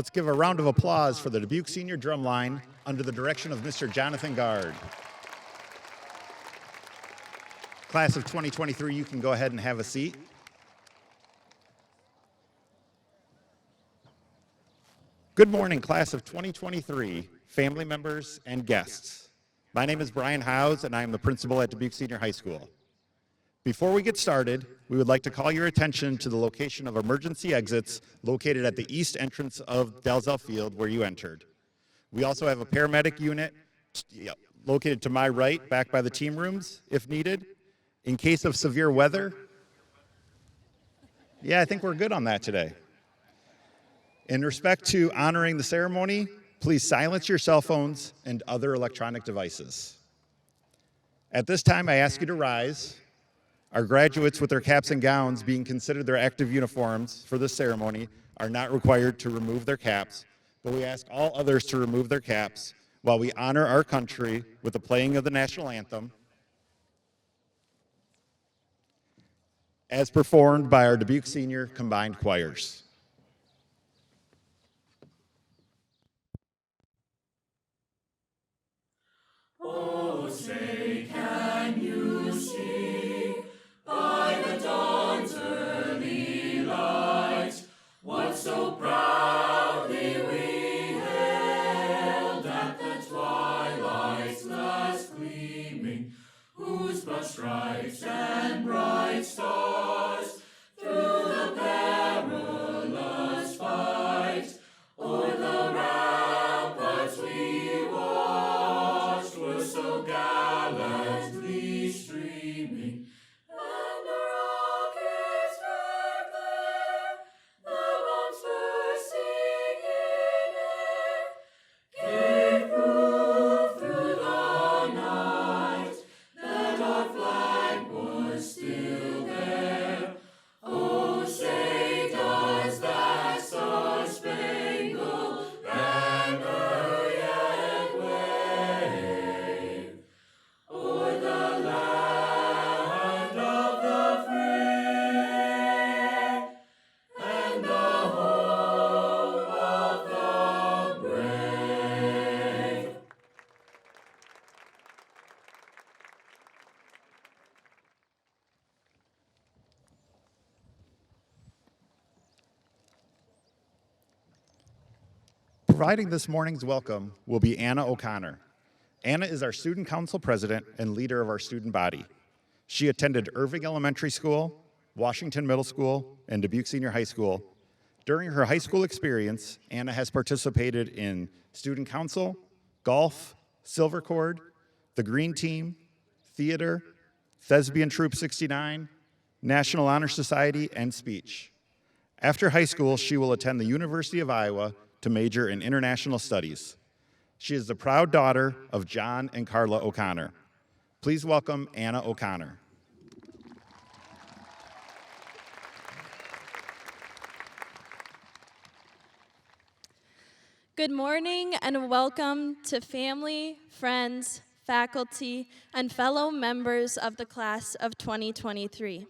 Let's give a round of applause for the Dubuque Senior Drum Line under the direction of Mr. Jonathan Gard. Class of 2023, you can go ahead and have a seat. Good morning, class of 2023, family members and guests. My name is Brian Howes, and I am the principal at Dubuque Senior High School. Before we get started, we would like to call your attention to the location of emergency exits located at the east entrance of Dalzell Field where you entered. We also have a paramedic unit located to my right, back by the team rooms, if needed. In case of severe weather, I think we're good on that today. In respect to honoring the ceremony, please silence your cell phones and other electronic devices. At this time, I ask you to rise. Our graduates with their caps and gowns being considered their active uniforms for this ceremony are not required to remove their caps, but we ask all others to remove their caps while we honor our country with the playing of the national anthem as performed by our Dubuque Senior Combined Choirs. Oh, say, can you see by the dawn's early light what so proudly we hailed at the twilight's last gleaming, whose broad stripes and bright stars through the perilous fight o'er the ramparts we watched were so gallantly streaming, and the rockets' red glare, the bombs bursting in air, gave proof through the night that our flag was still there. Oh, say does that star-spangled banner yet wave o'er the land of the free and the home of the brave? Providing this morning's welcome will be Anna O'Connor. Anna is our student council president and leader of our student body. She attended Irving Elementary School, Washington Middle School, and Dubuque Senior High School. During her high school experience, Anna has participated in student council, golf, silver cord, the green team, theater, Thespian Troop 69, National Honor Society, and speech. After high school, she will attend the University of Iowa to major in international studies. She is the proud daughter of John and Carla O'Connor. Please welcome Anna O'Connor. Good morning and welcome to family, friends, faculty, and fellow members of the class of 2023.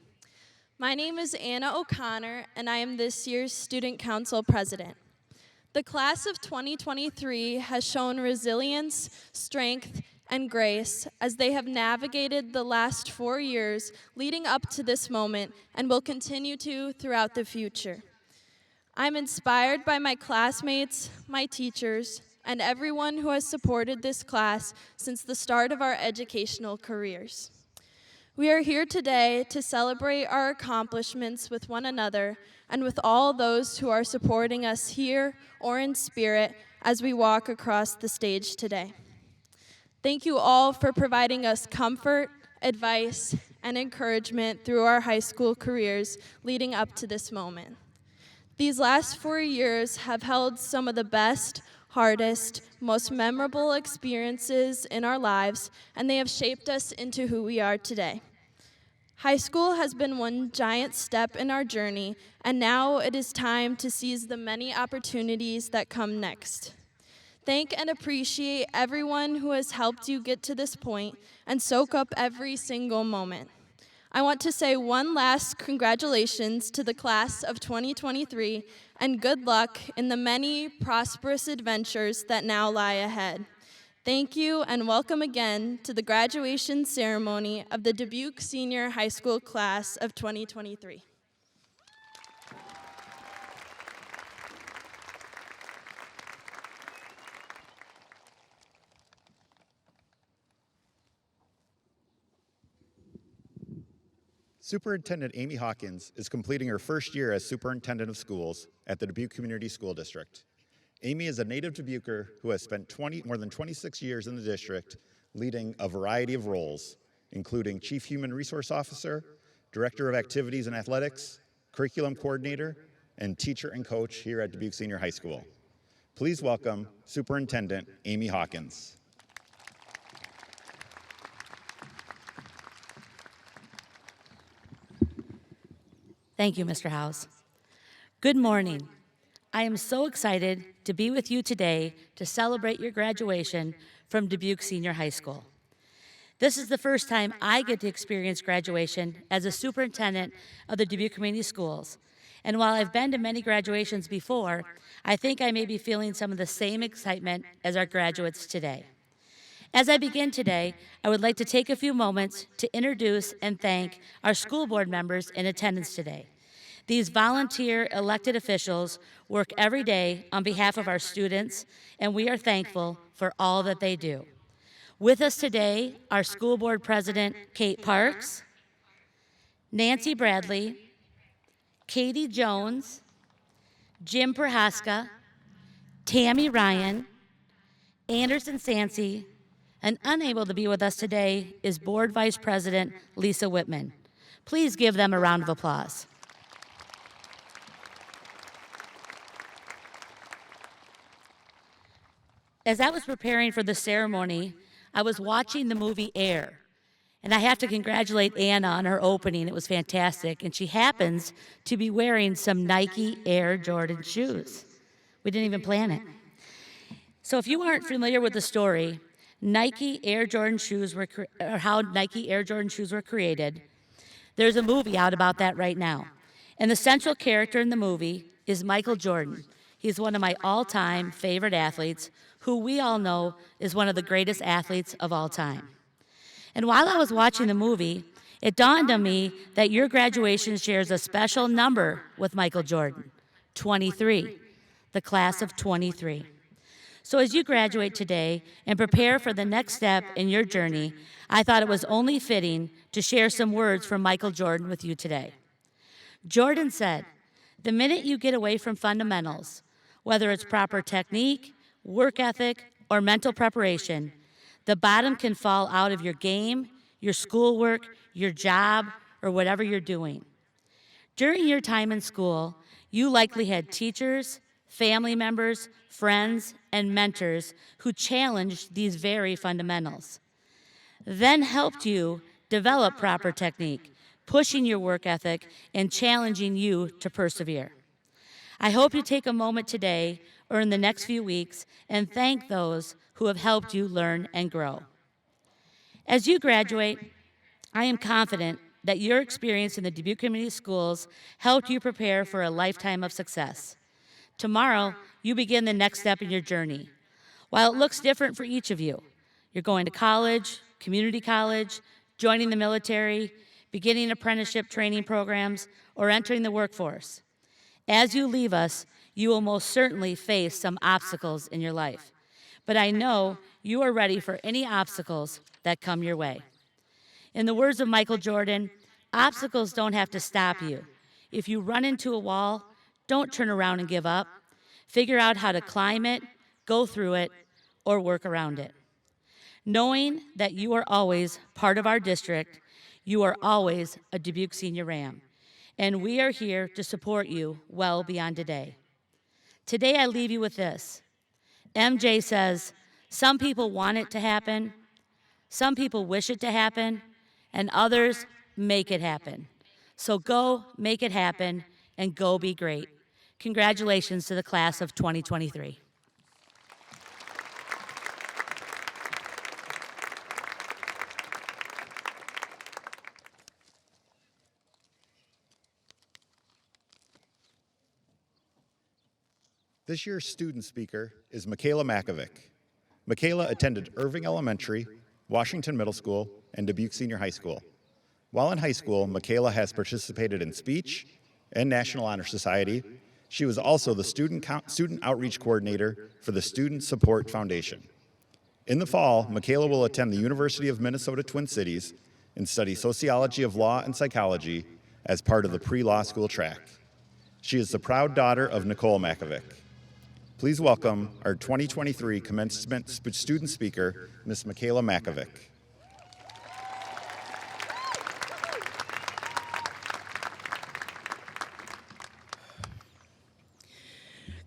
My name is Anna O'Connor, and I am this year's Student Council President. The class of 2023 has shown resilience, strength, and grace as they have navigated the last 4 years leading up to this moment and will continue to throughout the future. I'm inspired by my classmates, my teachers, and everyone who has supported this class since the start of our educational careers. We are here today to celebrate our accomplishments with one another and with all those who are supporting us here or in spirit as we walk across the stage today. Thank you all for providing us comfort, advice, and encouragement through our high school careers leading up to this moment. These last 4 years have held some of the best, hardest, most memorable experiences in our lives, and they have shaped us into who we are today. High school has been one giant step in our journey, and now it is time to seize the many opportunities that come next. Thank and appreciate everyone who has helped you get to this point and soak up every single moment. I want to say one last congratulations to the class of 2023 and good luck in the many prosperous adventures that now lie ahead. Thank you and welcome again to the graduation ceremony of the Dubuque Senior High School class of 2023. Superintendent Amy Hawkins is completing her first year as Superintendent of Schools at the Dubuque Community School District. Amy is a native Dubuquer who has spent more than 26 years in the district leading a variety of roles, including Chief Human Resource Officer, Director of Activities and Athletics, Curriculum Coordinator, and Teacher and Coach here at Dubuque Senior High School. Please welcome Superintendent Amy Hawkins. Thank you, Mr. House. Good morning. I am so excited to be with you today to celebrate your graduation from Dubuque Senior High School. This is the first time I get to experience graduation as a superintendent of the Dubuque Community Schools. And while I've been to many graduations before, I think I may be feeling some of the same excitement as our graduates today. As I begin today, I would like to take a few moments to introduce and thank our school board members in attendance today. These volunteer elected officials work every day on behalf of our students, and we are thankful for all that they do. With us today, our school board president, Kate Parks, Nancy Bradley, Katie Jones, Jim Prohaska, Tammy Ryan, Anderson Sancy, and unable to be with us today is Board Vice President Lisa Whitman. Please give them a round of applause. As I was preparing for the ceremony, I was watching the movie Air. And I have to congratulate Anna on her opening. It was fantastic. And she happens to be wearing some Nike Air Jordan shoes. We didn't even plan it. So if you aren't familiar with the story, how Nike Air Jordan shoes were created, there's a movie out about that right now. And the central character in the movie is Michael Jordan. He's one of my all-time favorite athletes, who we all know is one of the greatest athletes of all time. And while I was watching the movie, it dawned on me that your graduation shares a special number with Michael Jordan, 23, the class of 23. So as you graduate today and prepare for the next step in your journey, I thought it was only fitting to share some words from Michael Jordan with you today. Jordan said, "The minute you get away from fundamentals, whether it's proper technique, work ethic, or mental preparation, the bottom can fall out of your game, your schoolwork, your job, or whatever you're doing." During your time in school, you likely had teachers, family members, friends, and mentors who challenged these very fundamentals, then helped you develop proper technique, pushing your work ethic and challenging you to persevere. I hope you take a moment today or in the next few weeks and thank those who have helped you learn and grow. As you graduate, I am confident that your experience in the Dubuque Community Schools helped you prepare for a lifetime of success. Tomorrow, you begin the next step in your journey. While it looks different for each of you, you're going to college, community college, joining the military, beginning apprenticeship training programs, or entering the workforce. As you leave us, you will most certainly face some obstacles in your life. But I know you are ready for any obstacles that come your way. In the words of Michael Jordan, obstacles don't have to stop you. If you run into a wall, don't turn around and give up. Figure out how to climb it, go through it, or work around it. Knowing that you are always part of our district, you are always a Dubuque Senior Ram, and we are here to support you well beyond today. Today I leave you with this. MJ says, some people want it to happen, some people wish it to happen, and others make it happen. So go make it happen and go be great. Congratulations to the class of 2023. This year's student speaker is Michaela Makovic. Michaela attended Irving Elementary, Washington Middle School, and Dubuque Senior High School. While in high school, Michaela has participated in speech and National Honor Society. She was also the student outreach coordinator for the Student Support Foundation. In the fall, Michaela will attend the University of Minnesota Twin Cities and study sociology of law and psychology as part of the pre-law school track. She is the proud daughter of Nicole Makovic. Please welcome our 2023 commencement student speaker, Ms. Michaela Makovic.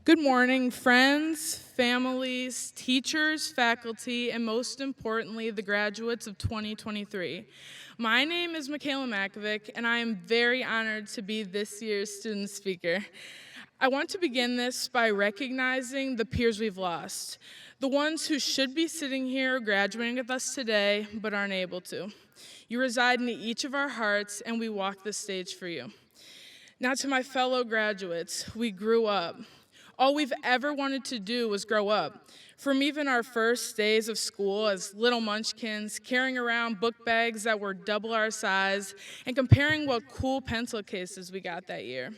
Good morning, friends, families, teachers, faculty, and most importantly, the graduates of 2023. My name is Michaela Makovic, and I am very honored to be this year's student speaker. I want to begin this by recognizing the peers we've lost, the ones who should be sitting here graduating with us today but aren't able to. You reside in each of our hearts, and we walk the stage for you. Now to my fellow graduates, we grew up. All we've ever wanted to do was grow up. From even our first days of school as little munchkins, carrying around book bags that were double our size, and comparing what cool pencil cases we got that year.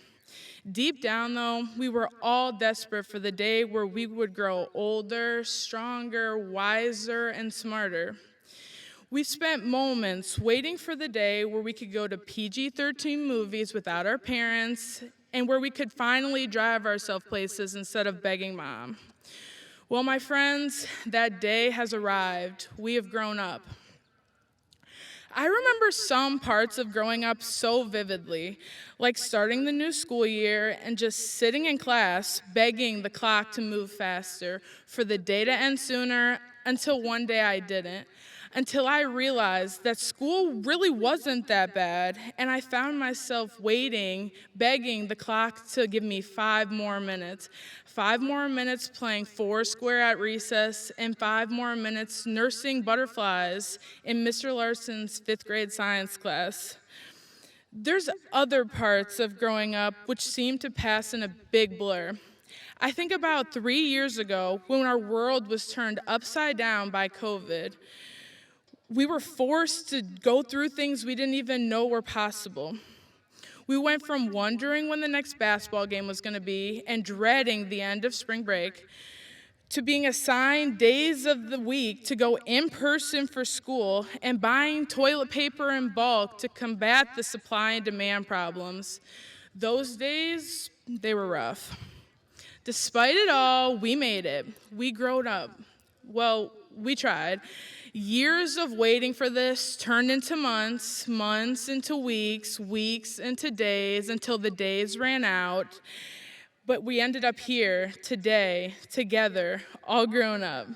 Deep down, though, we were all desperate for the day where we would grow older, stronger, wiser, and smarter. We spent moments waiting for the day where we could go to PG-13 movies without our parents and where we could finally drive ourselves places instead of begging mom. Well, my friends, that day has arrived. We have grown up. I remember some parts of growing up so vividly, like starting the new school year and just sitting in class begging the clock to move faster, for the day to end sooner, until one day I didn't, until I realized that school really wasn't that bad, and I found myself waiting, begging the clock to give me 5 more minutes. 5 more minutes playing Foursquare at recess, and 5 more minutes nursing butterflies in Mr. Larson's 5th grade science class. There's other parts of growing up which seem to pass in a big blur. I think about 3 years ago when our world was turned upside down by COVID. We were forced to go through things we didn't even know were possible. We went from wondering when the next basketball game was going to be and dreading the end of spring break to being assigned days of the week to go in person for school and buying toilet paper in bulk to combat the supply and demand problems. Those days, they were rough. Despite it all, we made it. We growed up. Well, we tried. Years of waiting for this turned into months, months into weeks, weeks into days, until the days ran out. But we ended up here today, together, all grown up.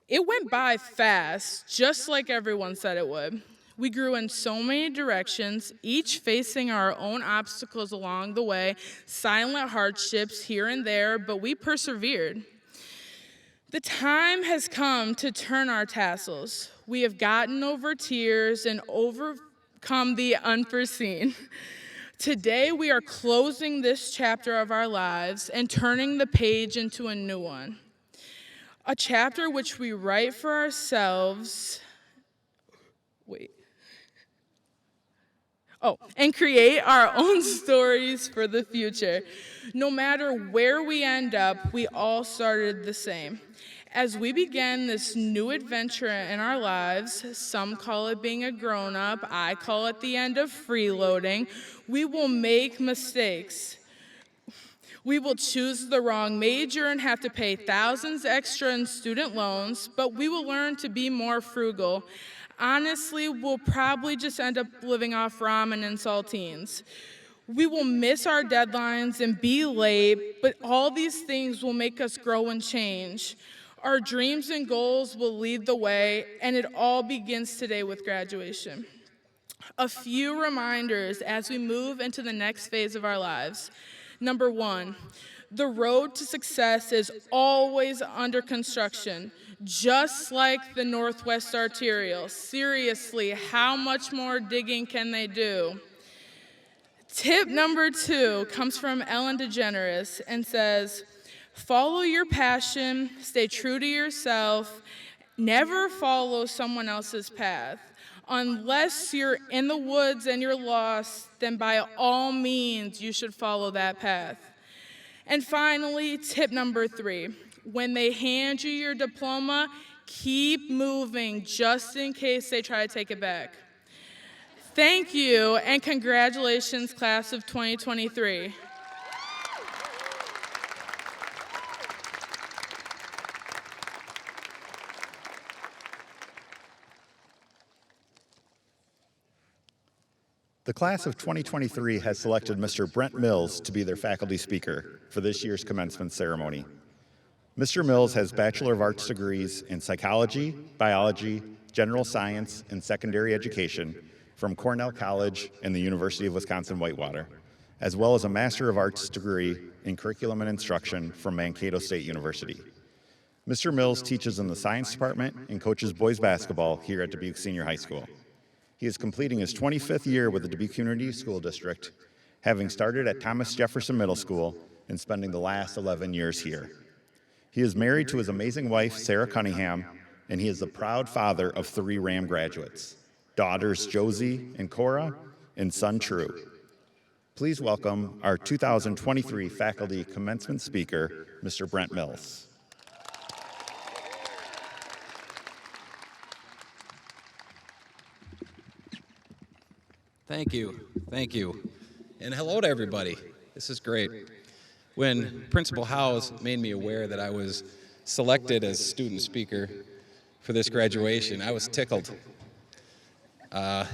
It went by fast, just like everyone said it would. We grew in so many directions, each facing our own obstacles along the way, silent hardships here and there, but we persevered. The time has come to turn our tassels. We have gotten over tears and overcome the unforeseen. Today, we are closing this chapter of our lives and turning the page into a new one. A chapter which we write for ourselves. And create our own stories for the future. No matter where we end up, we all started the same. As we begin this new adventure in our lives, some call it being a grown-up, I call it the end of freeloading, we will make mistakes. We will choose the wrong major and have to pay thousands extra in student loans, but we will learn to be more frugal. Honestly, we'll probably just end up living off ramen and saltines. We will miss our deadlines and be late, but all these things will make us grow and change. Our dreams and goals will lead the way, and it all begins today with graduation. A few reminders as we move into the next phase of our lives. Number 1, the road to success is always under construction, just like the Northwest Arterial. Seriously, how much more digging can they do? Tip number 2 comes from Ellen DeGeneres and says, Follow your passion, stay true to yourself, never follow someone else's path. Unless you're in the woods and you're lost, then by all means you should follow that path. And finally, tip number 3, when they hand you your diploma, keep moving just in case they try to take it back. Thank you, and congratulations, class of 2023. The class of 2023 has selected Mr. Brent Mills to be their faculty speaker for this year's commencement ceremony. Mr. Mills has Bachelor of Arts degrees in psychology, biology, general science, and secondary education from Cornell College and the University of Wisconsin-Whitewater, as well as a Master of Arts degree in curriculum and instruction from Mankato State University. Mr. Mills teaches in the science department and coaches boys basketball here at Dubuque Senior High School. He is completing his 25th year with the Dubuque Community School District, having started at Thomas Jefferson Middle School and spending the last 11 years here. He is married to his amazing wife, Sarah Cunningham, and he is the proud father of 3 RAM graduates, daughters Josie and Cora, and son True. Please welcome our 2023 faculty commencement speaker, Mr. Brent Mills. Thank you. And hello to everybody. This is great. When Principal Howes made me aware that I was selected as student speaker for this graduation, I was tickled. I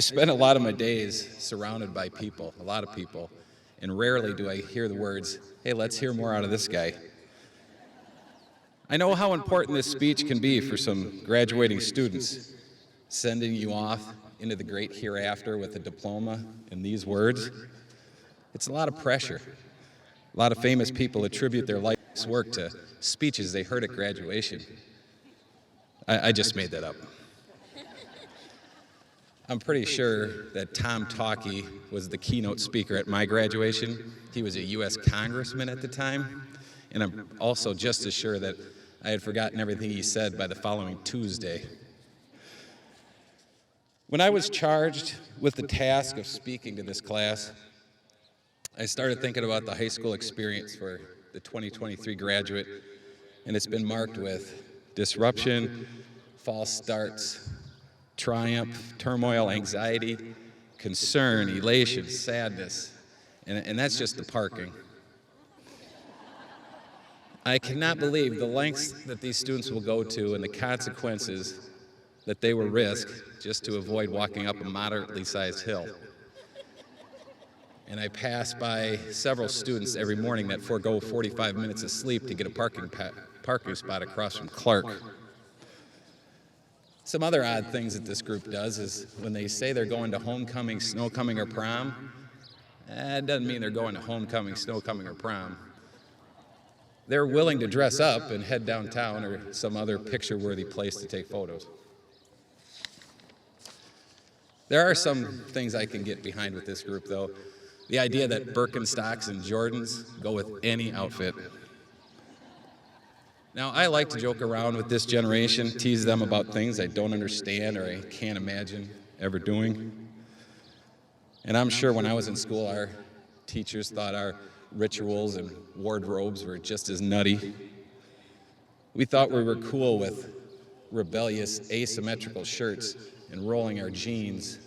spent a lot of my days surrounded by people, a lot of people, and rarely do I hear the words, "Hey, let's hear more out of this guy." I know how important this speech can be for some graduating students, sending you off into the great hereafter with a diploma and these words. It's a lot of pressure. A lot of famous people attribute their life's work to speeches they heard at graduation. I just made that up. I'm pretty sure that Tom Talkie was the keynote speaker at my graduation. He was a U.S. congressman at the time, and I'm also just as sure that I had forgotten everything he said by the following Tuesday. When I was charged with the task of speaking to this class, I started thinking about the high school experience for the 2023 graduate, and it's been marked with disruption, false starts, triumph, turmoil, anxiety, concern, elation, sadness, and that's just the parking. I cannot believe the lengths that these students will go to and the consequences that they will risk just to avoid walking up a moderately sized hill. And I pass by several students every morning that forego 45 minutes of sleep to get a parking spot across from Clark. Some other odd things that this group does is when they say they're going to homecoming, snowcoming, or prom, it doesn't mean they're going to homecoming, snowcoming, or prom. They're willing to dress up and head downtown or some other picture-worthy place to take photos. There are some things I can get behind with this group, though. The idea that Birkenstocks and Jordans go with any outfit. Now, I like to joke around with this generation, tease them about things I don't understand or I can't imagine ever doing. And I'm sure when I was in school, our teachers thought our rituals and wardrobes were just as nutty. We thought we were cool with rebellious asymmetrical shirts and rolling our jeans,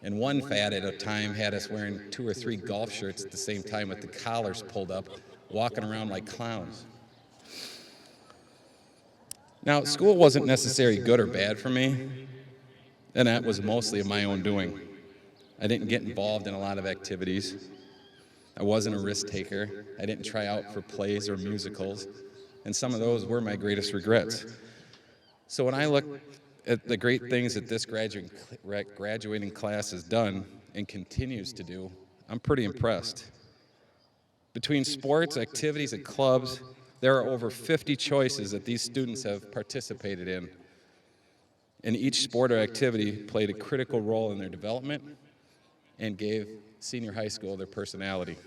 and one fad at a time had us wearing 2 or 3 golf shirts at the same time with the collars pulled up, walking around like clowns. Now, school wasn't necessarily good or bad for me, and that was mostly of my own doing. I didn't get involved in a lot of activities. I wasn't a risk taker. I didn't try out for plays or musicals, and some of those were my greatest regrets. So when I look at the great things that this graduating class has done and continues to do, I'm pretty impressed. Between sports, activities, and clubs, there are over 50 choices that these students have participated in. And each sport or activity played a critical role in their development and gave senior high school their personality.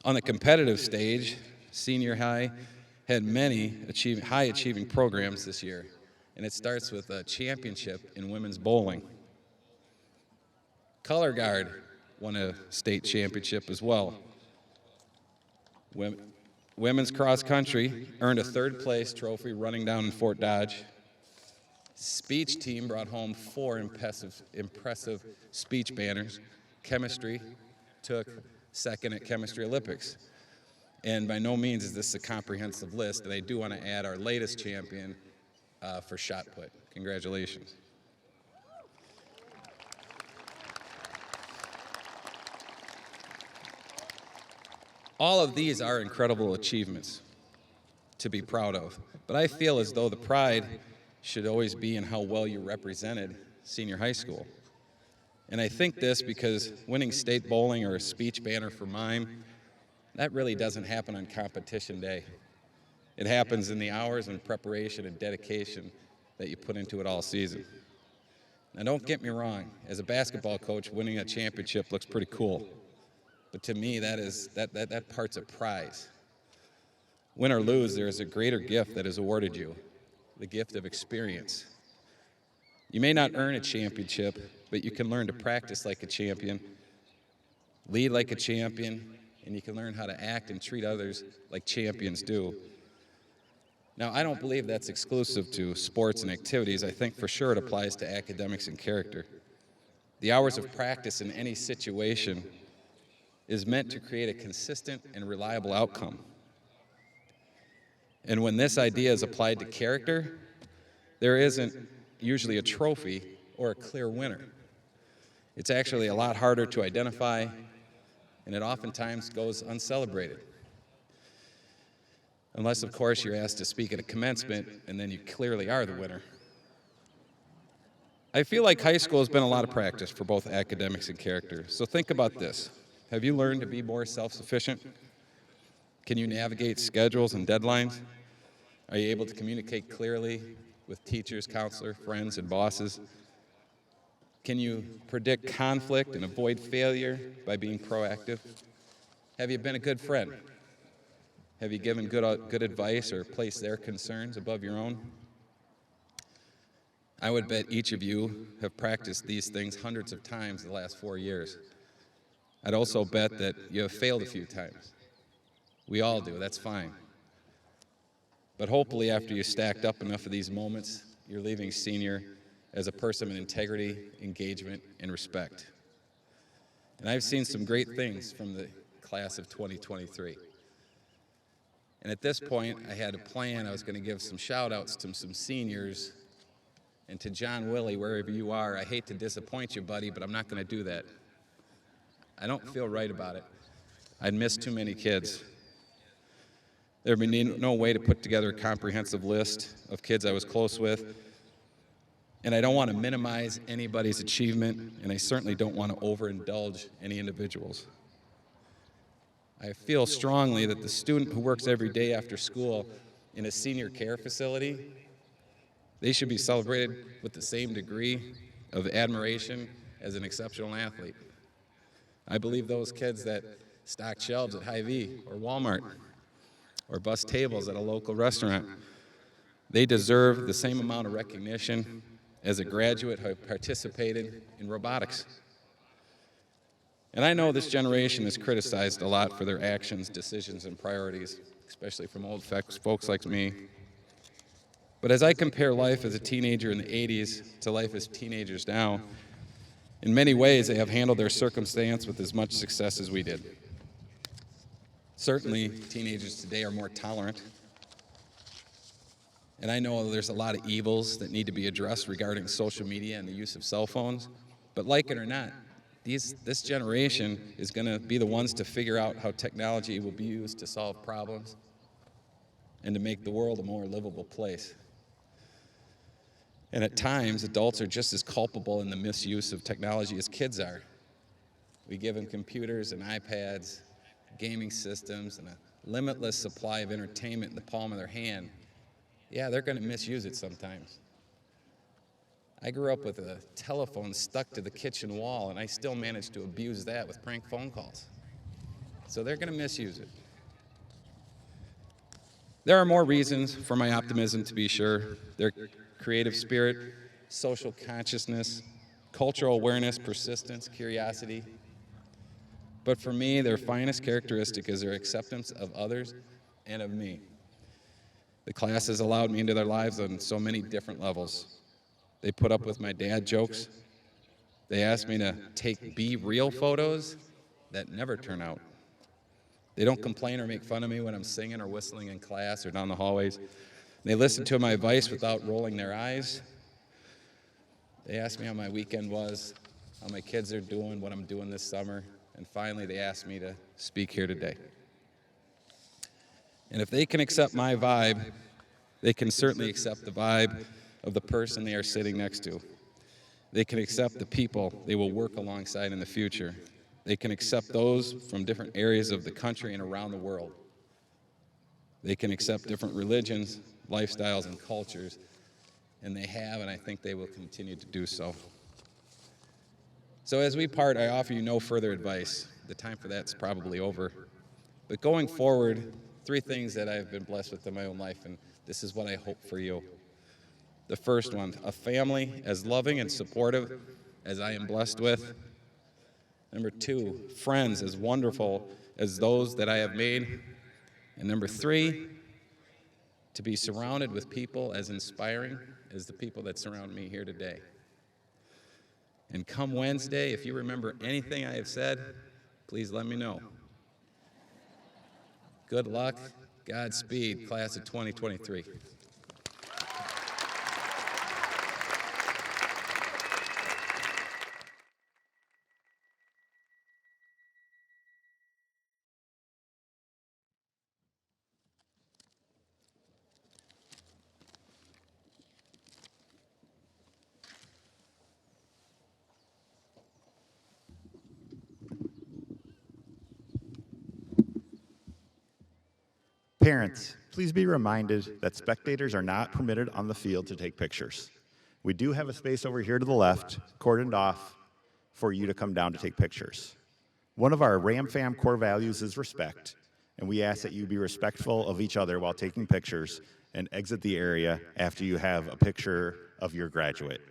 On the competitive stage, senior high had many high-achieving programs this year, and it starts with a championship in women's bowling. Color guard won a state championship as well. Women's cross country earned a third-place trophy running down in Fort Dodge. Speech team brought home 4 impressive speech banners. Chemistry took second at Chemistry Olympics. And by no means is this a comprehensive list, and I do want to add our latest champion for shot put. Congratulations. All of these are incredible achievements to be proud of, but I feel as though the pride should always be in how well you represented senior high school. And I think this because winning state bowling or a speech banner for mime, that really doesn't happen on competition day. It happens in the hours and preparation and dedication that you put into it all season. Now don't get me wrong, as a basketball coach, winning a championship looks pretty cool. But to me, that part's a prize. Win or lose, there is a greater gift that is awarded you, the gift of experience. You may not earn a championship, but you can learn to practice like a champion, lead like a champion, and you can learn how to act and treat others like champions do. Now, I don't believe that's exclusive to sports and activities. I think for sure it applies to academics and character. The hours of practice in any situation is meant to create a consistent and reliable outcome. And when this idea is applied to character, there isn't usually a trophy or a clear winner. It's actually a lot harder to identify, and it oftentimes goes uncelebrated. Unless, of course, you're asked to speak at a commencement, and then you clearly are the winner. I feel like high school has been a lot of practice for both academics and character. So think about this. Have you learned to be more self-sufficient? Can you navigate schedules and deadlines? Are you able to communicate clearly with teachers, counselors, friends, and bosses? Can you predict conflict and avoid failure by being proactive? Have you been a good friend? Have you given good advice or placed their concerns above your own? I would bet each of you have practiced these things hundreds of times the last 4 years. I'd also bet that you have failed a few times. We all do, that's fine. But hopefully after you stacked up enough of these moments, you're leaving senior as a person of integrity, engagement, and respect. And I've seen some great things from the class of 2023. And at this point, I had a plan. I was going to give some shout-outs to some seniors. And to John Willie, wherever you are, I hate to disappoint you, buddy, but I'm not going to do that. I don't feel right about it. I'd missed too many kids. There would be no way to put together a comprehensive list of kids I was close with. And I don't want to minimize anybody's achievement, and I certainly don't want to overindulge any individuals. I feel strongly that the student who works every day after school in a senior care facility, they should be celebrated with the same degree of admiration as an exceptional athlete. I believe those kids that stock shelves at Hy-Vee or Walmart or bus tables at a local restaurant, they deserve the same amount of recognition as a graduate who participated in robotics. And I know this generation is criticized a lot for their actions, decisions, and priorities, especially from old folks like me. But as I compare life as a teenager in the 80s to life as teenagers now, in many ways they have handled their circumstance with as much success as we did. Certainly, teenagers today are more tolerant. And I know there's a lot of evils that need to be addressed regarding social media and the use of cell phones. But like it or not, this generation is going to be the ones to figure out how technology will be used to solve problems and to make the world a more livable place. And at times, adults are just as culpable in the misuse of technology as kids are. We give them computers and iPads, gaming systems, and a limitless supply of entertainment in the palm of their hand. Yeah, they're going to misuse it sometimes. I grew up with a telephone stuck to the kitchen wall, and I still managed to abuse that with prank phone calls. so they're going to misuse it. There are more reasons for my optimism, to be sure. Their creative spirit, social consciousness, cultural awareness, persistence, curiosity. But for me, their finest characteristic is their acceptance of others and of me. The class has allowed me into their lives on so many different levels. They put up with my dad jokes. They asked me to take be-real photos that never turn out. They don't complain or make fun of me when I'm singing or whistling in class or down the hallways. They listen to my advice without rolling their eyes. They ask me how my weekend was, how my kids are doing, what I'm doing this summer, and finally they asked me to speak here today. And if they can accept my vibe, they can certainly accept the vibe of the person they are sitting next to. They can accept the people they will work alongside in the future. They can accept those from different areas of the country and around the world. They can accept different religions, lifestyles, and cultures, and they have, and I think they will continue to do so. So as we part, I offer you no further advice. The time for that's probably over. But going forward, 3 things that I've been blessed with in my own life, and this is what I hope for you. The first one, a family as loving and supportive as I am blessed with. Number 2, friends as wonderful as those that I have made. And number 3, to be surrounded with people as inspiring as the people that surround me here today. And come Wednesday, if you remember anything I have said, please let me know. Good luck, Godspeed, class of 2023. Parents, please be reminded that spectators are not permitted on the field to take pictures. We do have a space over here to the left, cordoned off, for you to come down to take pictures. One of our Ram Fam core values is respect, and we ask that you be respectful of each other while taking pictures and exit the area after you have a picture of your graduate.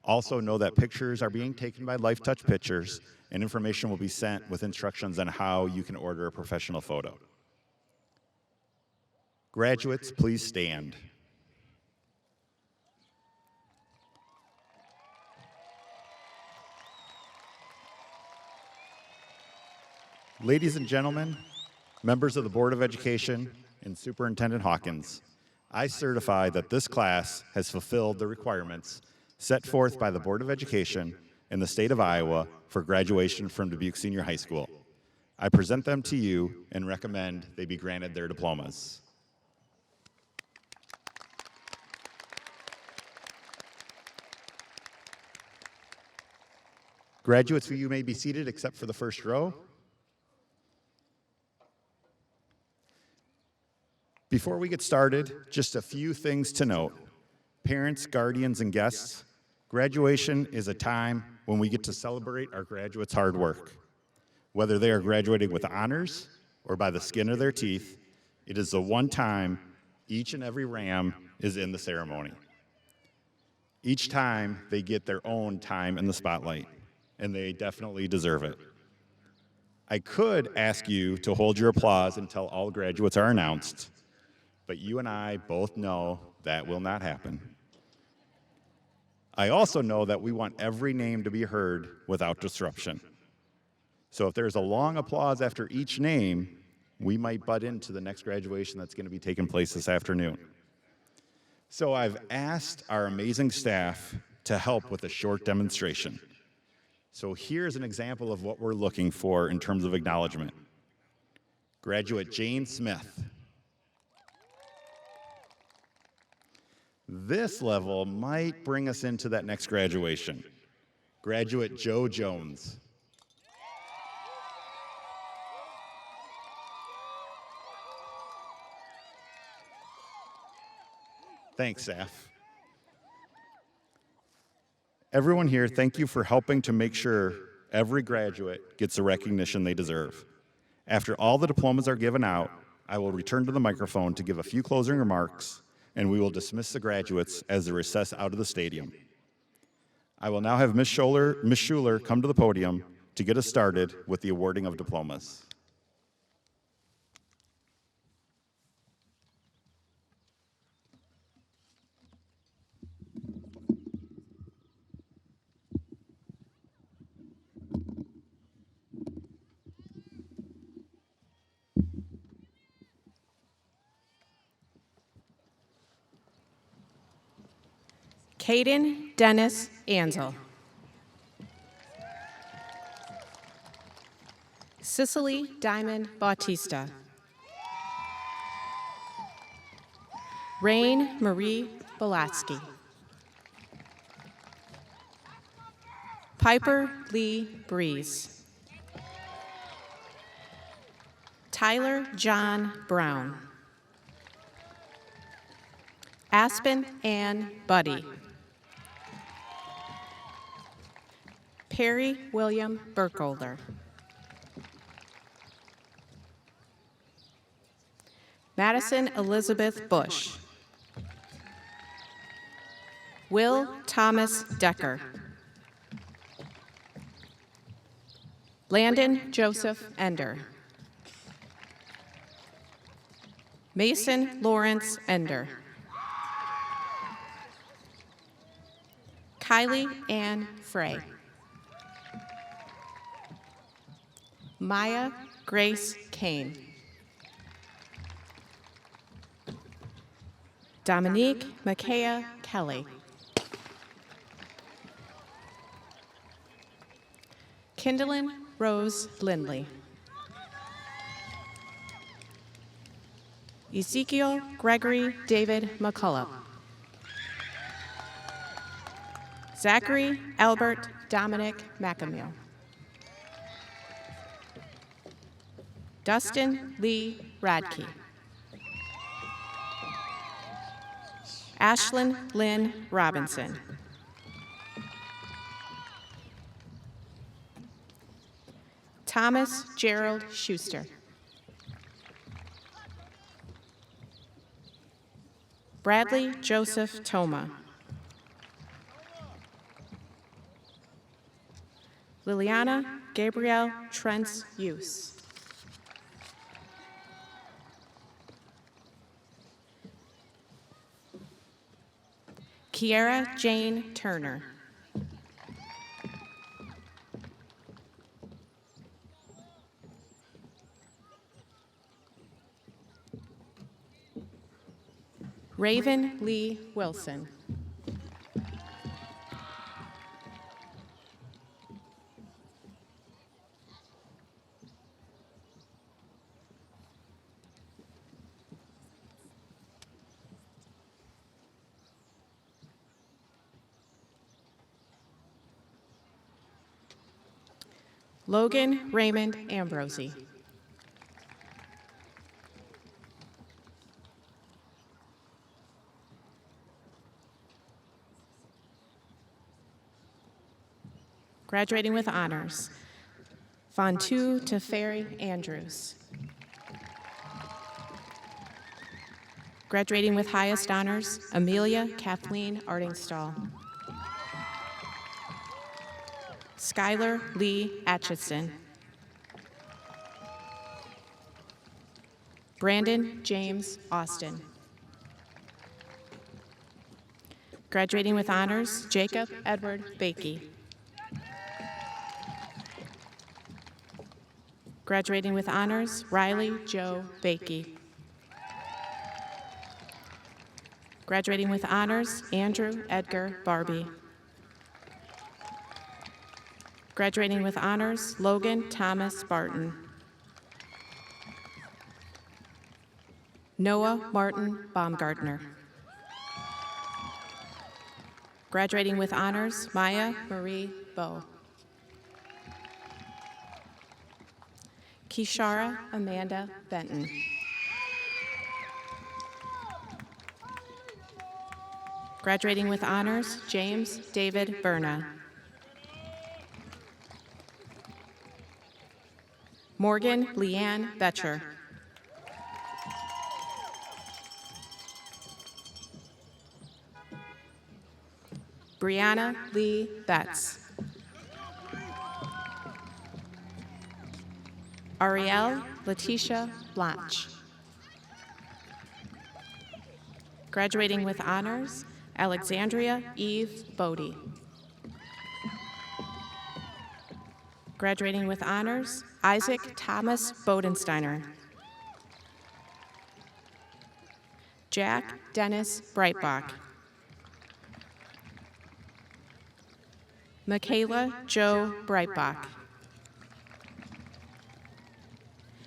Also know that pictures are being taken by Life Touch Pictures, and information will be sent with instructions on how you can order a professional photo. Graduates, please stand. Ladies and gentlemen, members of the Board of Education and Superintendent Hawkins, I certify that this class has fulfilled the requirements set forth by the Board of Education in the state of Iowa for graduation from Dubuque Senior High School. I present them to you and recommend they be granted their diplomas. Graduates, you may be seated except for the first row. Before we get started, just a few things to note. Parents, guardians, and guests, graduation is a time when we get to celebrate our graduates' hard work. Whether they are graduating with honors or by the skin of their teeth, it is the one time each and every Ram is in the ceremony. Each time they get their own time in the spotlight, and they definitely deserve it. I could ask you to hold your applause until all graduates are announced, but you and I both know that will not happen. I also know that we want every name to be heard without disruption. So if there's a long applause after each name, we might butt into the next graduation that's going to be taking place this afternoon. So I've asked our amazing staff to help with a short demonstration. So here's an example of what we're looking for in terms of acknowledgement. Graduate Jane Smith. This level might bring us into that next graduation. Graduate Joe Jones. Thanks, staff. Everyone here, thank you for helping to make sure every graduate gets the recognition they deserve. After all the diplomas are given out, I will return to the microphone to give a few closing remarks, and we will dismiss the graduates as they recess out of the stadium. I will now have Ms. Schuler come to the podium to get us started with the awarding of diplomas. Caden Dennis Ansel. Cicely Diamond Bautista. Rain Marie Belatsky. Piper Lee Breeze. Tyler John Brown. Aspen Ann Buddy. Perry William Burkholder. Madison Elizabeth Bush. Will Thomas Decker. Landon Joseph Ender. Mason Lawrence Ender. Kylie Ann Frey. Maya Grace Kane. Dominique Makaya Kelly. Kindlin Rose Lindley. Ezekiel Gregory David McCullough. Zachary Albert Dominic McAmeal. Dustin Lee Radke. Ashlyn Lynn Robinson. Thomas Gerald Schuster. Bradley Joseph Toma. Liliana Gabrielle Trentz Hughes. Kiara Jane Turner. Raven Lee Wilson. Logan Raymond Ambrosi. Graduating with honors, Fontu Teferi Andrews. Graduating with highest honors, Amelia Kathleen Artingstall. Skylar Lee Atchison. Brandon James Austin. Graduating with honors, Jacob Edward Bakey. Graduating with honors, Riley Joe Bakey. Graduating with honors, Andrew Edgar Barbie. Graduating with honors, Logan Thomas Barton. Noah Martin Baumgartner. Graduating with honors, Maya Marie Bowe. Kishara Amanda Benton. Graduating with honors, James David Berna. Morgan Leanne Betcher. Brianna Lee Betts. Ariel Letitia Blanche. Graduating with honors, Alexandria Eve Bodie. Graduating with honors, Isaac Thomas Bodensteiner. Jack Dennis Breitbach. Michaela Joe Breitbach.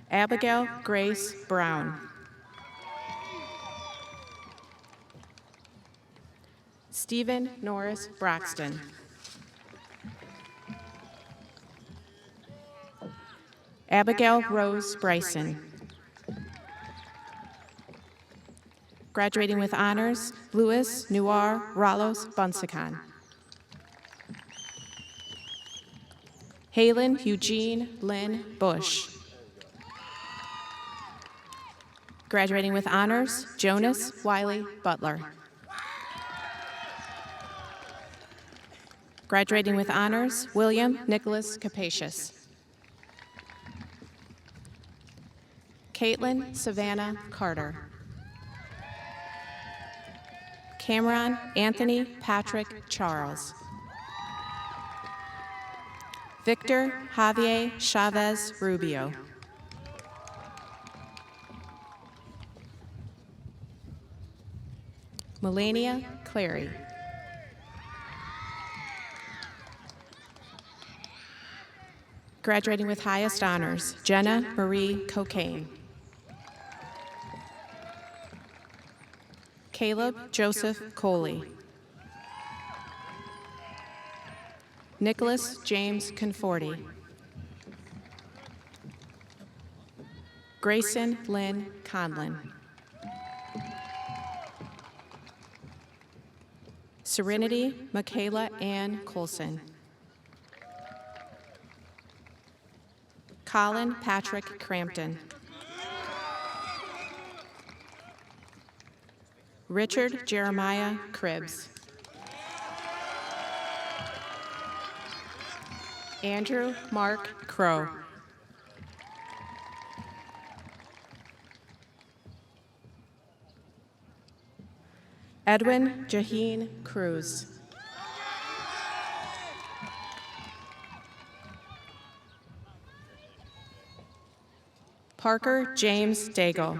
Abigail Grace Brown. Stephen Norris Braxton. Abigail Rose Bryson. Graduating with honors, Louis Nuar Ralos Bunsakan. Halen Eugene Lynn Bush. Graduating with honors, Jonas Wiley Butler. Graduating with honors, William Nicholas Capacious. Caitlin Savannah Carter. Cameron Anthony Patrick Charles. Victor Javier Chavez Rubio. Melania Clary. Graduating with highest honors, Jenna Marie Cocaine. Caleb Joseph Coley. Nicholas James Conforti. Grayson Lynn Conlin. Serenity Michaela Ann Colson. Colin Patrick Crampton. Richard Jeremiah Cribbs. Andrew Mark Crow. Edwin Jaheen Cruz. Parker James Daigle.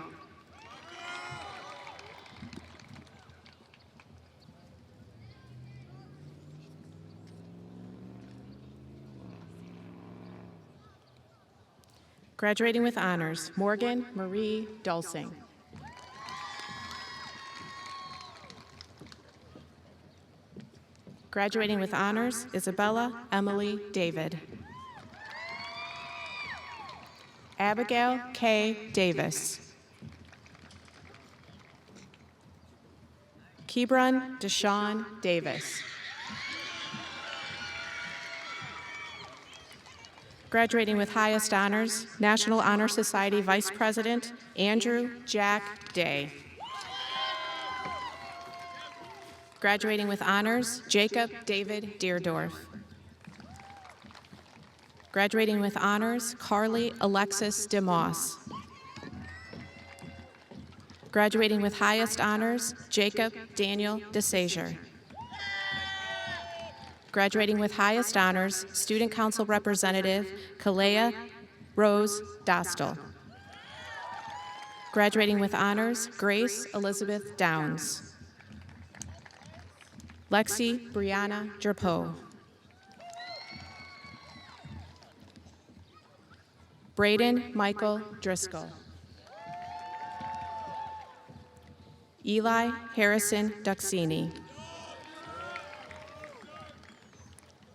Graduating with honors, Morgan Marie Dulsing. Graduating with honors, Isabella Emily David. Abigail K. Davis. Kebron Deshawn Davis. Graduating with highest honors, National Honor Society Vice President, Andrew Jack Day. Graduating with honors, Jacob David Deerdorf. Graduating with honors, Carly Alexis DeMoss. Graduating with highest honors, Jacob Daniel DeSager. Graduating with highest honors, Student Council Representative Kalea Rose Dostal. Graduating with honors, Grace Elizabeth Downs. Lexi Brianna Drapeau. Braden Michael Driscoll. Eli Harrison Duxini.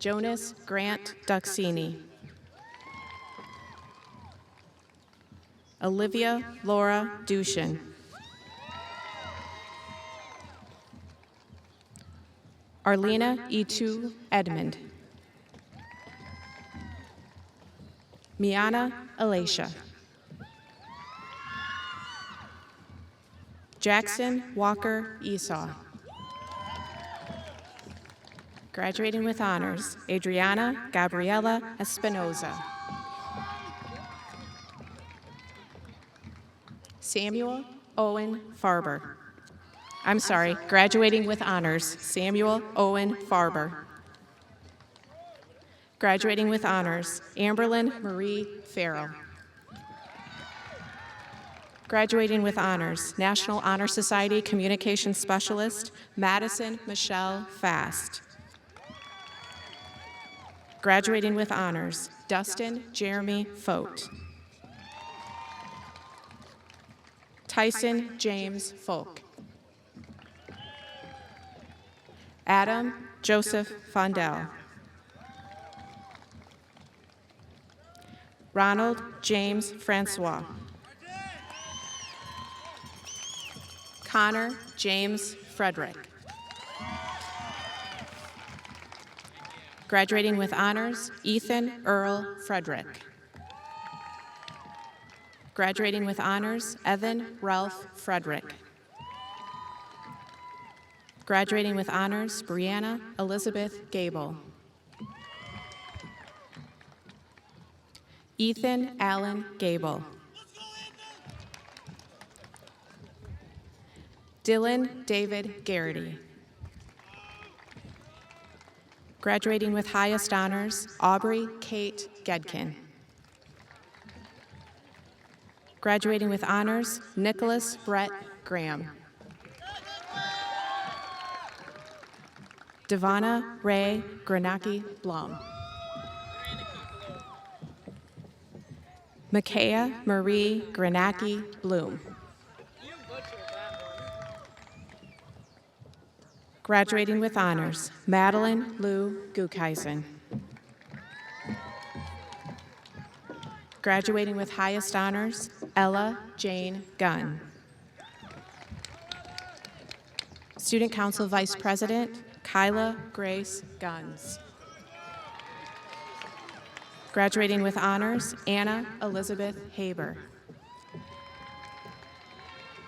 Jonas Grant Duxini. Olivia Laura Dushin. Arlena Etu Edmond. Miana Alacia. Jackson Walker Esau. Graduating with honors, Adriana Gabriela Espinoza. Samuel Owen Farber. I'm sorry, graduating with honors, Samuel Owen Farber. Graduating with honors, Amberlyn Marie Farrell. Graduating with honors, National Honor Society Communication Specialist, Madison Michelle Fast. Graduating with honors, Dustin Jeremy Fote. Tyson James Folk. Adam Joseph Fondell. Ronald James Francois. Connor James Frederick. Graduating with honors, Ethan Earl Frederick. Graduating with honors, Evan Ralph Frederick. Graduating with honors, Brianna Elizabeth Gable. Ethan Allen Gable. Dylan David Garrity. Graduating with highest honors, Aubrey Kate Gedkin. Graduating with honors, Nicholas Brett Graham. Devonna Ray Granacki Blum. Micaiah Marie Granacki Bloom. Graduating with honors, Madeline Lou Gukheisen. Graduating with highest honors, Ella Jane Gunn. Student Council Vice President, Kyla Grace Guns. Graduating with honors, Anna Elizabeth Haber.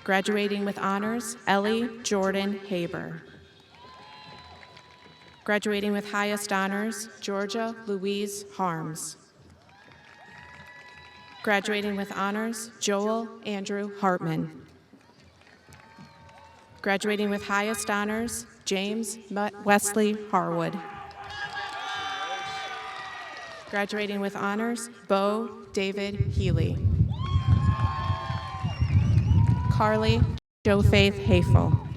Graduating with honors, Ellie Jordan Haber. Graduating with highest honors, Georgia Louise Harms. Graduating with honors, Joel Andrew Hartman. Graduating with highest honors, James Wesley Harwood. Graduating with honors, Bo David Healy. Carly Jo Faith Hafel.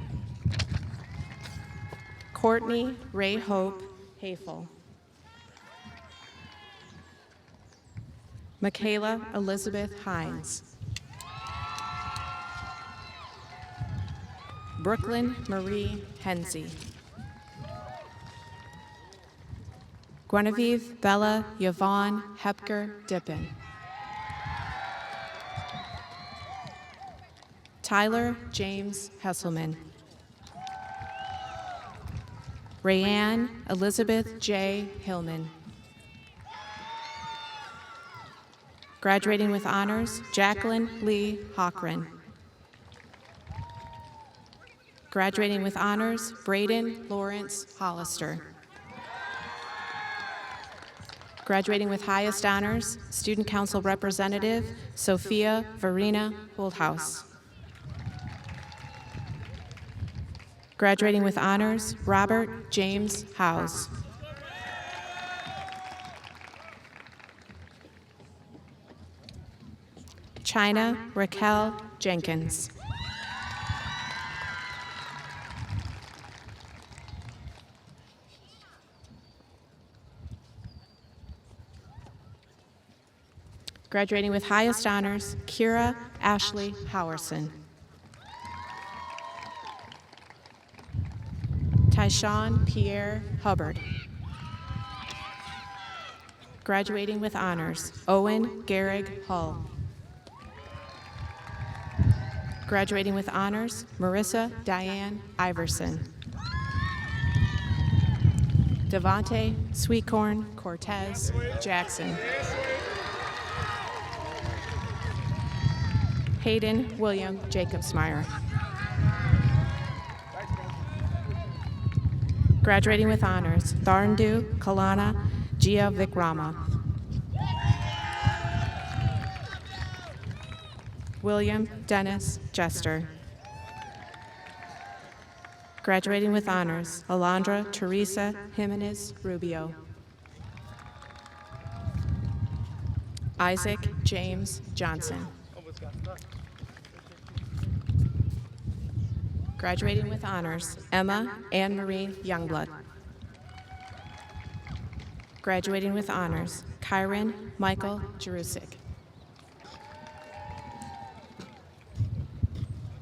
Courtney Ray Hope Hafel. Michaela Elizabeth Hines. Brooklyn Marie Hensey. Guinevere Bella Yvonne Hepker Dippin. Tyler James Hesselman. Rayanne Elizabeth J. Hillman. Graduating with honors, Jacqueline Lee Hochran. Graduating with honors, Braden Lawrence Hollister. Graduating with highest honors, Student Council Representative, Sophia Verena Holdhouse. Graduating with honors, Robert James Howes. China Raquel Jenkins. Graduating with highest honors, Kira Ashley Howerson. Tyshawn Pierre Hubbard. Graduating with honors, Owen Garrig Hull. Graduating with honors, Marissa Diane Iverson. Devontae Sweetcorn Cortez Jackson. Hayden William Jacobsmeyer. Graduating with honors, Tharndu Kalana Gia Vikrama. William Dennis Jester. Graduating with honors, Alondra Teresa Jimenez Rubio. Isaac James Johnson. Graduating with honors, Emma Anne Marie Youngblood. Graduating with honors, Kyron Michael Jerusik.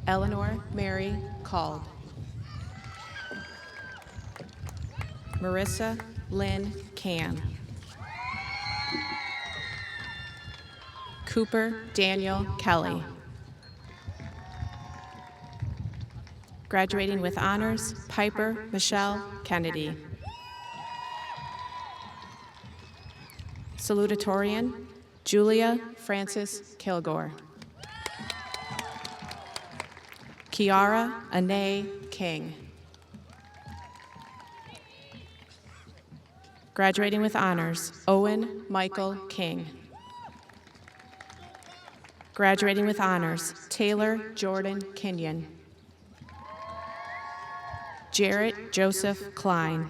Eleanor Mary Cald. Marissa Lynn Can. Cooper Daniel Kelly. Graduating with honors, Piper Michelle Kennedy. Salutatorian, Julia Francis Kilgore. Kiara Anae King. Graduating with honors, Owen Michael King. Graduating with honors, Taylor Jordan Kenyon. Jarrett Joseph Klein.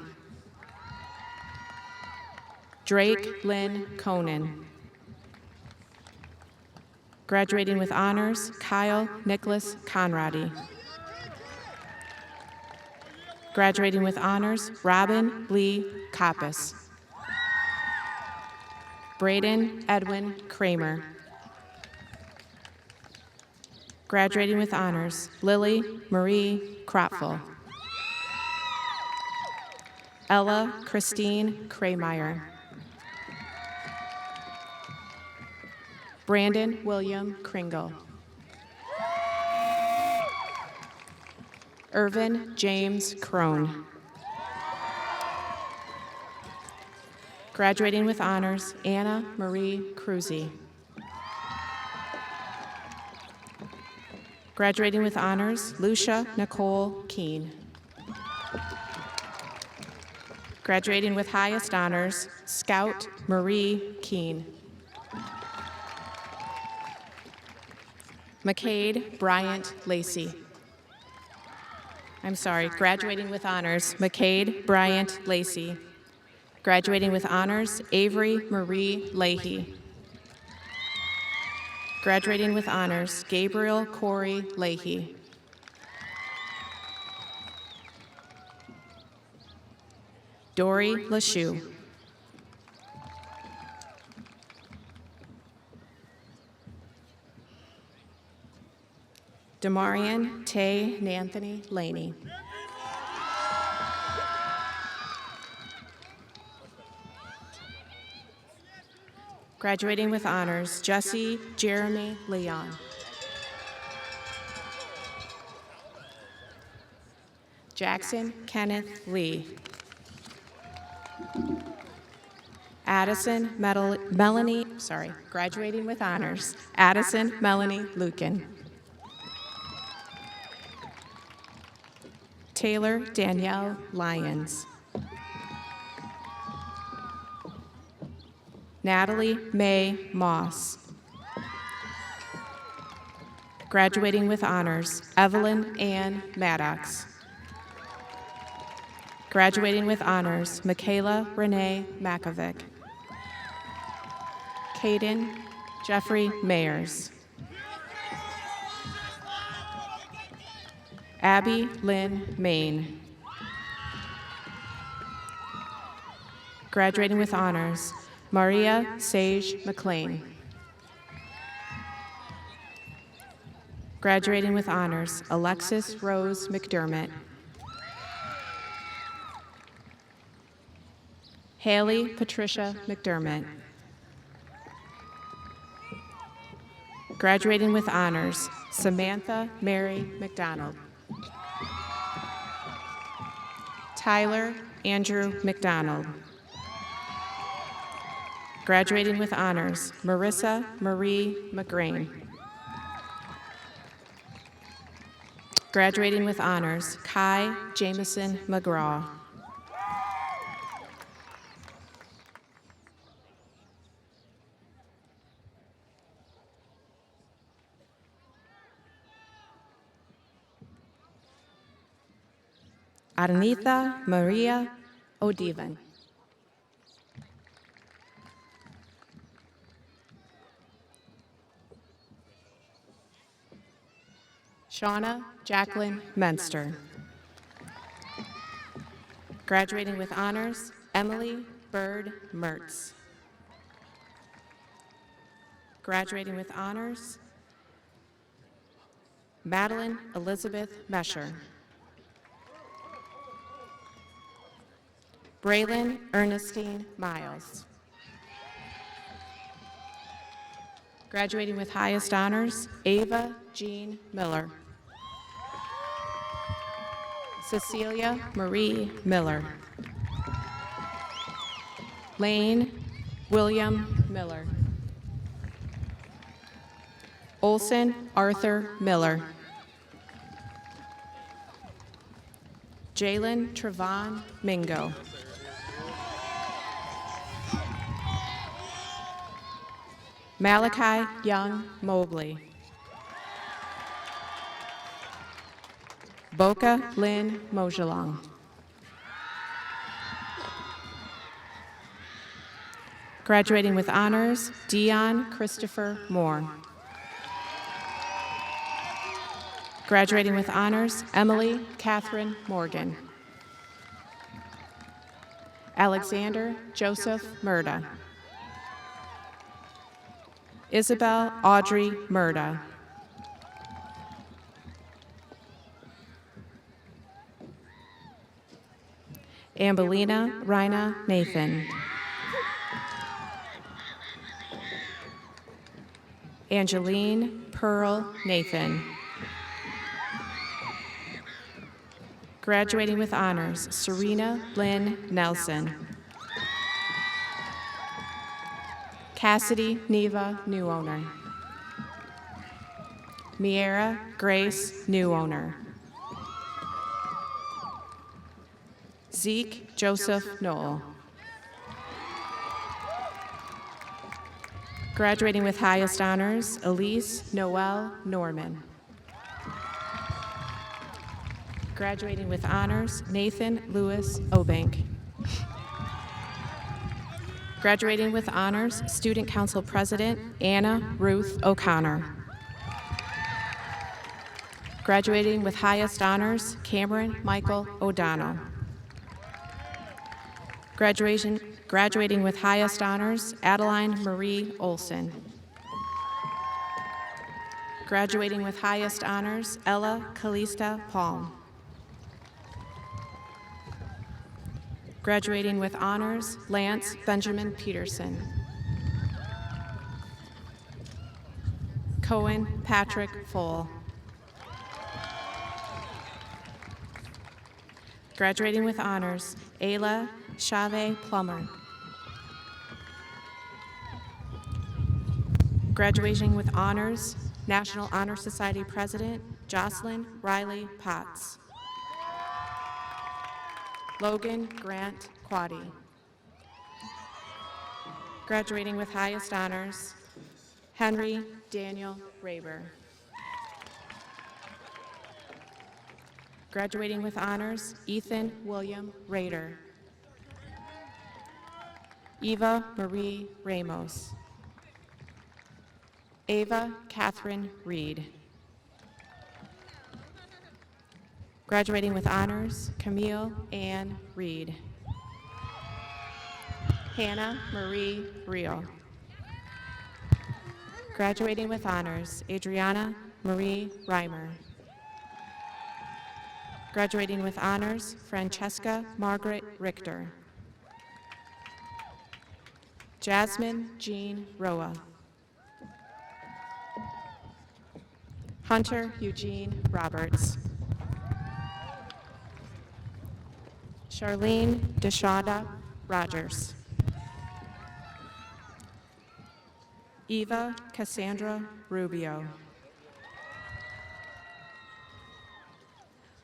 Drake Lynn Conan. Graduating with honors, Kyle Nicholas Conradi. Graduating with honors, Robin Lee Coppice. Braden Edwin Kramer. Graduating with honors, Lily Marie Kropfel. Ella Christine Krameyer. Brandon William Kringle. Irvin James Crone. Graduating with honors, Anna Marie Cruzy. Graduating with honors, Lucia Nicole Keene. Graduating with highest honors, Scout Marie Keene. McCade Bryant Lacey. Graduating with honors, McCade Bryant Lacey. Graduating with honors, Avery Marie Leahy. Graduating with honors, Gabriel Corey Leahy. Dory LaShoe. Demarian Tay Nanthony Laney. Graduating with honors, Jesse Jeremy Leon. Jackson Kenneth Lee. Graduating with honors, Addison Melanie Lucan. Taylor Danielle Lyons. Natalie Mae Moss. Graduating with honors, Evelyn Ann Maddox. Graduating with honors, Michaela Renee Makovic. Caden Jeffrey Mayers. Abby Lynn Main. Graduating with honors, Maria Sage McLean. Graduating with honors, Alexis Rose McDermott. Haley Patricia McDermott. Graduating with honors, Samantha Mary McDonald. Tyler Andrew McDonald. Graduating with honors, Marissa Marie McGrain. Graduating with honors, Kai Jameson McGraw. Aranitha Maria O'Devan. Shauna Jacqueline Menster. Graduating with honors, Emily Bird Mertz. Graduating with honors, Madeline Elizabeth Mesher. Braylon Ernestine Miles. Graduating with highest honors, Ava Jean Miller. Cecilia Marie Miller. Lane William Miller. Olson Arthur Miller. Jalen Trevon Mingo. Malachi Young Mobley. Boca Lynn Mojalong. Graduating with honors, Dion Christopher Moore. Graduating with honors, Emily Catherine Morgan. Alexander Joseph Murda. Isabel Audrey Murda. Ambelina Rina Nathan. Angeline Pearl Nathan. Graduating with honors, Serena Lynn Nelson. Cassidy Neva New Owner. Miera Grace New Owner. Zeke Joseph Knoll. Graduating with highest honors, Elise Noel Norman. Graduating with honors, Nathan Lewis Obank. Graduating with honors, Student Council President Anna Ruth O'Connor. Graduating with highest honors, Cameron Michael O'Donnell. Graduating with highest honors, Adeline Marie Olson. Graduating with highest honors, Ella Calista Palm. Graduating with honors, Lance Benjamin Peterson. Cohen Patrick Foll. Graduating with honors, Ayla Chave Plummer. Graduating with honors, National Honor Society President Jocelyn Riley Potts. Logan Grant Quaddy. Graduating with highest honors, Henry Daniel Raber. Graduating with honors, Ethan William Rader. Eva Marie Ramos. Ava Catherine Reed. Graduating with honors, Camille Ann Reed. Hannah Marie Rio. Graduating with honors, Adriana Marie Reimer. Graduating with honors, Francesca Margaret Richter. Jasmine Jean Roa. Hunter Eugene Roberts. Charlene Deshada Rogers. Eva Cassandra Rubio.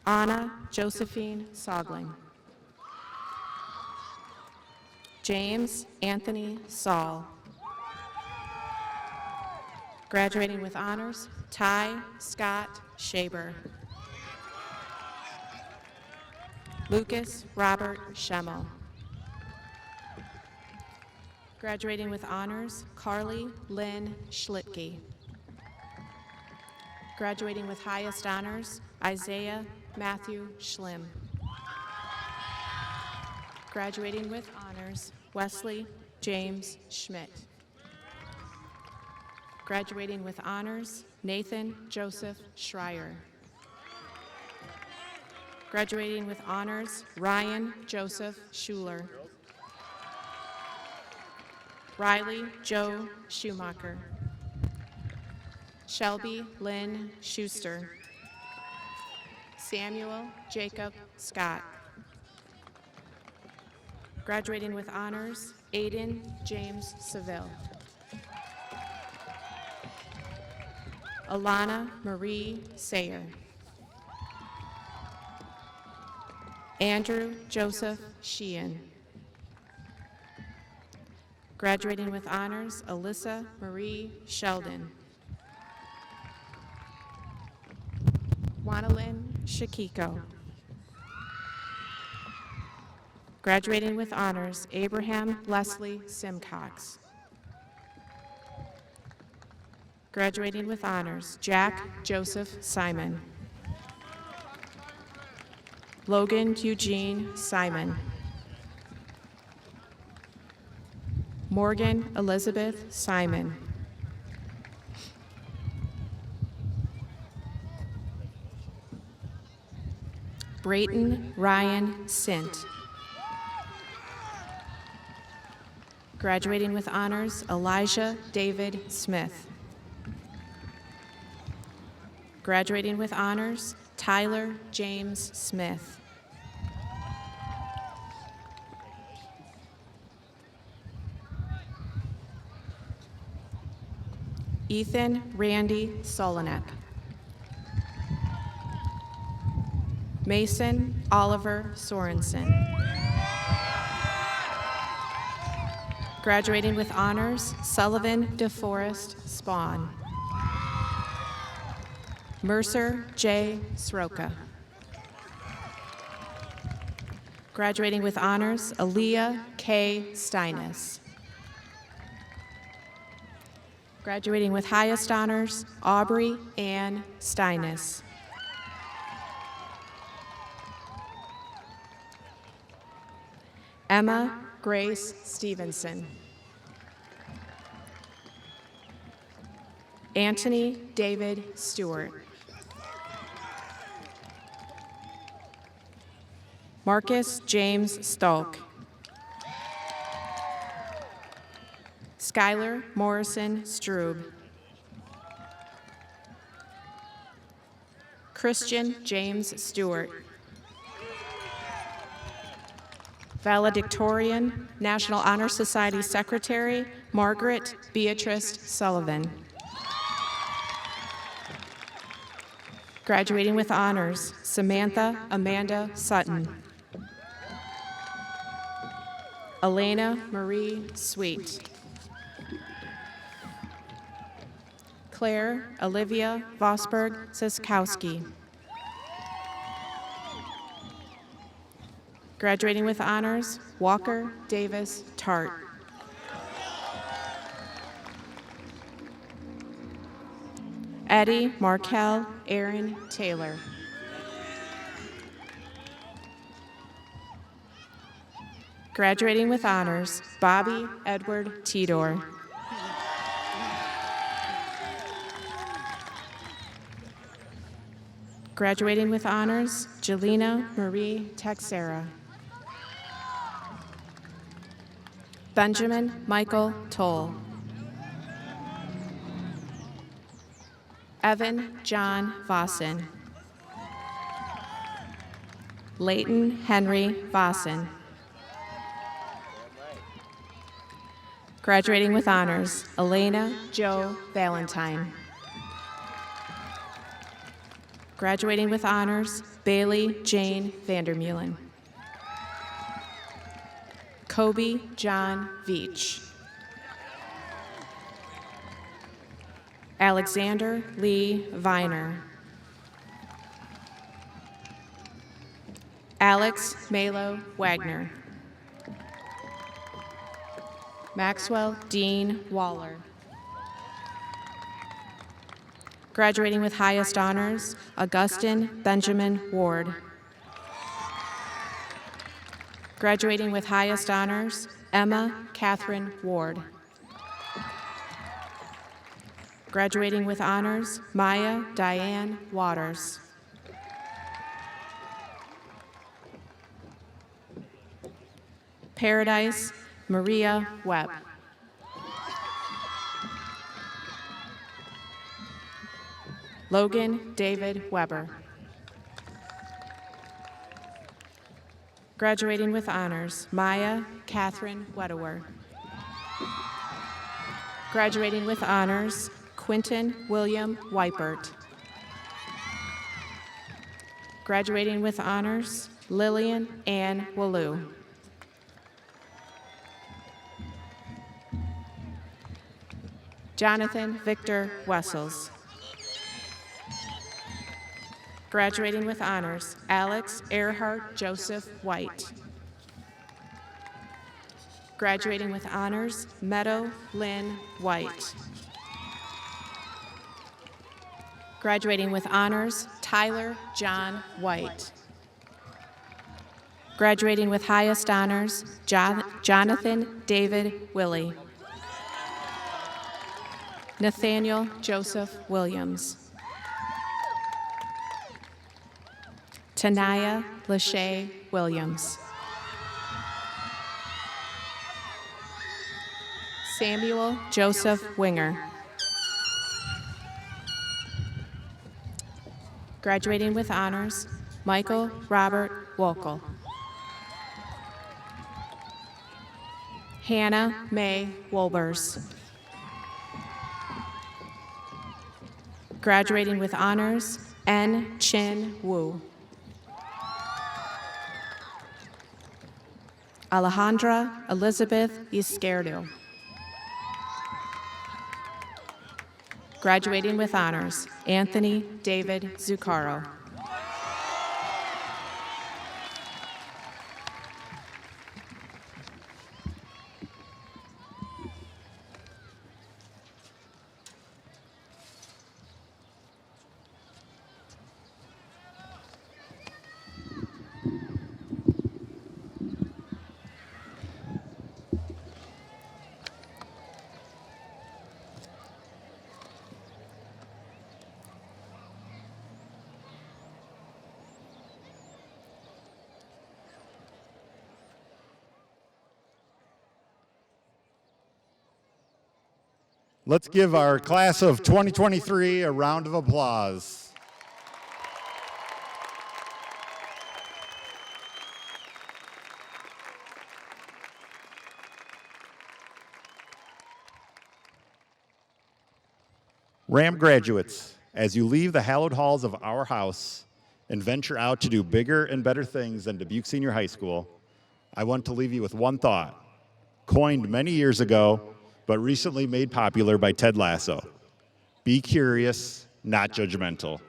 Anna Josephine Sogling. James Anthony Saul. Graduating with honors, Ty Scott Shaber. Lucas Robert Schemmel. Graduating with honors, Carly Lynn Schlitke. Graduating with highest honors, Isaiah Matthew Schlim. Graduating with honors, Wesley James Schmidt. Graduating with honors, Nathan Joseph Schreier. Graduating with honors, Ryan Joseph Schuler. Riley Joe Schumacher. Shelby Lynn Schuster. Samuel Jacob Scott. Graduating with honors, Aiden James Seville. Alana Marie Sayer. Andrew Joseph Sheehan. Graduating with honors, Alyssa Marie Sheldon. Wanalyn Shakiko. Graduating with honors, Abraham Leslie Simcox. Graduating with honors, Jack Joseph Simon. Logan Eugene Simon. Morgan Elizabeth Simon. Brayton Ryan Sint. Graduating with honors, Elijah David Smith. Graduating with honors, Tyler James Smith. Ethan Randy Solinek. Mason Oliver Sorensen. Graduating with honors, Sullivan DeForest Spawn. Mercer J. Sroka. Graduating with honors, Aaliyah K. Steinis. Graduating with highest honors, Aubrey Ann Steinis. Emma Grace Stevenson. Anthony David Stewart. Marcus James Stolk. Skylar Morrison Strube. Christian James Stewart. Valedictorian, National Honor Society Secretary, Margaret Beatrice Sullivan. Graduating with honors, Samantha Amanda Sutton. Elena Marie Sweet. Claire Olivia Vosberg Siskowski. Graduating with honors, Walker Davis Tart. Eddie Markel Aaron Taylor. Graduating with honors, Bobby Edward Tidor. Graduating with honors, Jelena Marie Texera. Benjamin Michael Toll. Evan John Vossen. Leighton Henry Vossen. Graduating with honors, Elena Joe Valentine. Graduating with honors, Bailey Jane Vandermeulen. Kobe John Veach. Alexander Lee Viner. Alex Malo Wagner. Maxwell Dean Waller. Graduating with highest honors, Augustin Benjamin Ward. Graduating with highest honors, Emma Catherine Ward. Graduating with honors, Maya Diane Waters. Paradise Maria Webb. Logan David Weber. Graduating with honors, Maya Catherine Wedewer. Graduating with honors, Quinton William Weipert. Graduating with honors, Lillian Ann Wallou. Jonathan Victor Wessels. Graduating with honors, Alex Earhart Joseph White. Graduating with honors, Meadow Lynn White. Graduating with honors, Tyler John White. Graduating with highest honors, Jonathan David Willie. Nathaniel Joseph Williams. Tanaya Lachey Williams. Samuel Joseph Winger. Graduating with honors, Michael Robert Wolkel. Hannah Mae Wolbers. Graduating with honors, N. Chin Wu. Alejandra Elizabeth Izquierdo. Graduating with honors, Anthony David Zuccaro. Let's give our class of 2023 a round of applause. Ram graduates, as you leave the hallowed halls of our house and venture out to do bigger and better things than Dubuque Senior High School, I want to leave you with one thought, coined many years ago, but recently made popular by Ted Lasso. Be curious, not judgmental.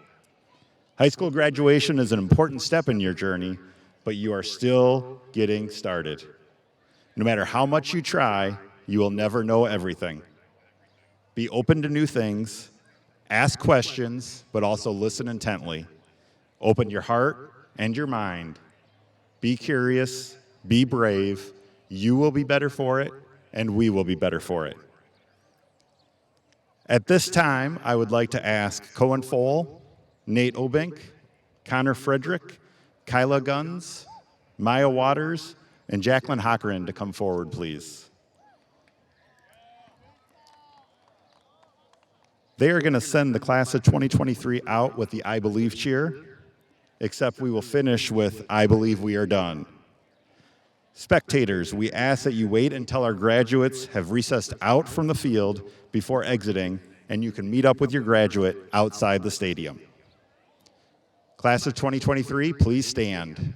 High school graduation is an important step in your journey, but you are still getting started. No matter how much you try, you will never know everything. Be open to new things, ask questions, but also listen intently. Open your heart and your mind. Be curious, be brave. You will be better for it, and we will be better for it. At this time, I would like to ask Cohen Foal, Nate Obink, Connor Frederick, Kyla Guns, Maya Waters, and Jacqueline Hockeren to come forward, please. They are going to send the class of 2023 out with the I Believe cheer, except we will finish with I Believe We Are Done. Spectators, we ask that you wait until our graduates have recessed out from the field before exiting, and you can meet up with your graduate outside the stadium. Class of 2023, please stand.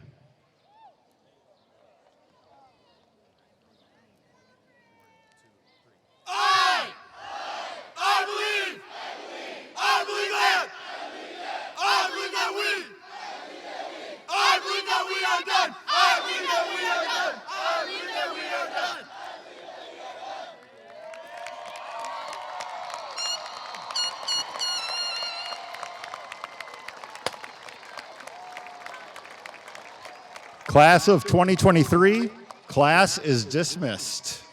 Class of 2023, class is dismissed.